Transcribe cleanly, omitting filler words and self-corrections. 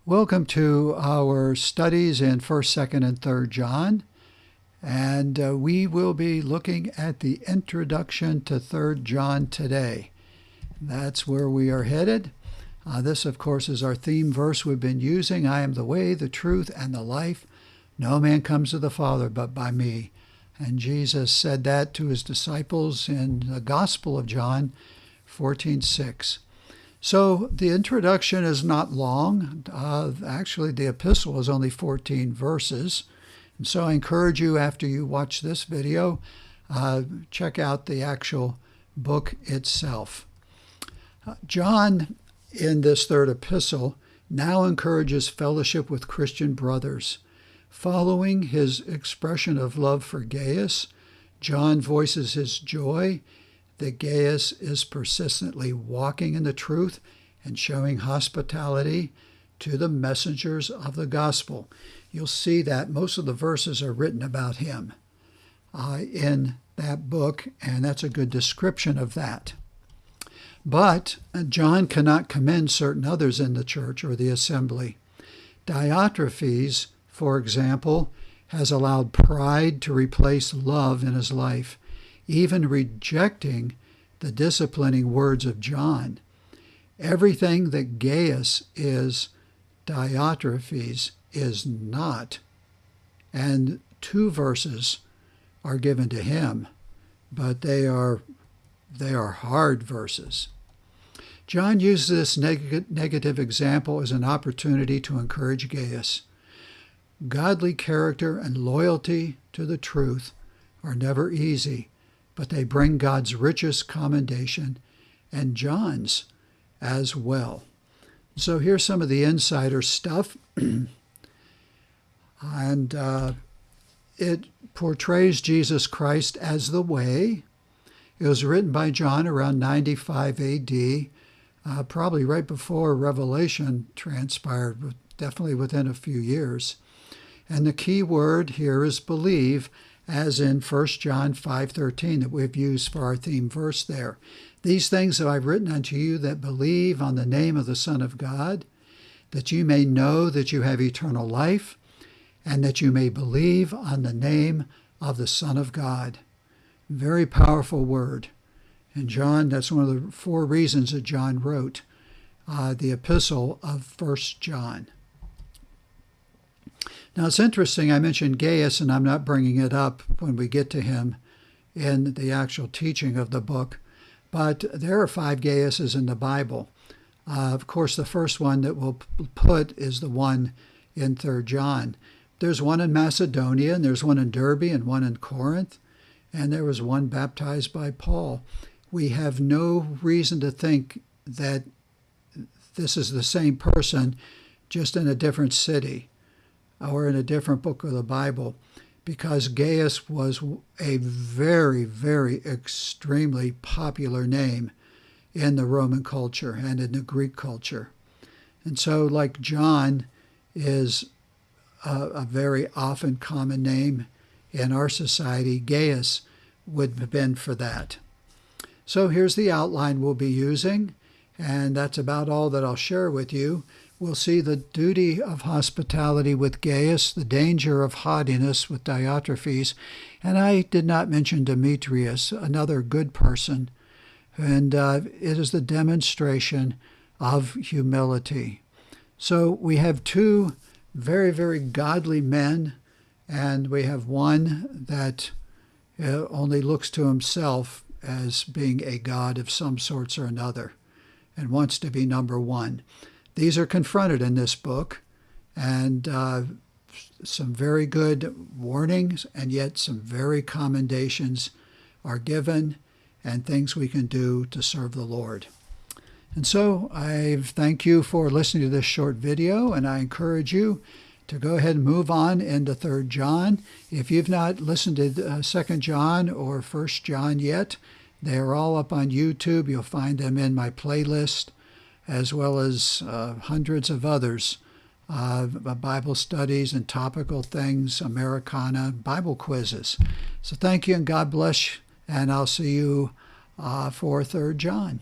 Welcome to our studies in 1st, 2nd, and 3rd John. And we will be looking at the introduction to 3rd John today. That's where we are headed. This, of course, is our theme verse we've been using. I am the way, the truth, and the life. No man comes to the Father but by me. And Jesus said that to his disciples in the Gospel of John 14:6. So the introduction is not long. Actually, the epistle is only 14 verses. And so I encourage you, after you watch this video, check out the actual book itself. John, in this third epistle, now encourages fellowship with Christian brothers. Following his expression of love for Gaius, John voices his joy that Gaius is persistently walking in the truth and showing hospitality to the messengers of the gospel. You'll see that most of the verses are written about him in that book, and that's a good description of that. But John cannot commend certain others in the church or the assembly. Diotrephes, for example, has allowed pride to replace love in his life, even rejecting the disciplining words of John. Everything that Gaius is, Diotrephes is not. And 2 verses are given to him, but they are hard verses. John uses this negative example as an opportunity to encourage Gaius. Godly character and loyalty to the truth are never easy, but they bring God's richest commendation and John's as well. So here's some of the insider stuff. And it portrays Jesus Christ as the way. It was written by John around 95 A.D., probably right before Revelation transpired, definitely within a few years. And the key word here is believe, as in 1 John 5:13 that we've used for our theme verse there. These things have I written unto you that believe on the name of the Son of God, that you may know that you have eternal life, and that you may believe on the name of the Son of God. Very powerful word. And John, that's one of the 4 reasons that John wrote the epistle of 1 John. Now, it's interesting, I mentioned Gaius, and I'm not bringing it up when we get to him in the actual teaching of the book, but there are 5 Gaiuses in the Bible. Of course, the first one that we'll put is the one in 3rd John. There's one in Macedonia, and there's one in Derbe, and one in Corinth, and there was one baptized by Paul. We have no reason to think that this is the same person, just in a different city or in a different book of the Bible, because Gaius was a very, very extremely popular name in the Roman culture and in the Greek culture. And so, like John is a very often common name in our society, Gaius would have been for that. So here's the outline we'll be using, and that's about all that I'll share with you. We'll see the duty of hospitality with Gaius, the danger of haughtiness with Diotrephes, and I did not mention Demetrius, another good person, and it is the demonstration of humility. So we have 2 very, very godly men, and we have one that only looks to himself as being a god of some sorts or another and wants to be number 1. These are confronted in this book, and some very good warnings, and yet some very commendations are given and things we can do to serve the Lord. And so I thank you for listening to this short video, and I encourage you to go ahead and move on into 3rd John. If you've not listened to 2nd John or 1st John yet, they are all up on YouTube. You'll find them in my playlist, as well as hundreds of others, Bible studies and topical things, Americana, Bible quizzes. So thank you, and God bless, and I'll see you for 3rd John.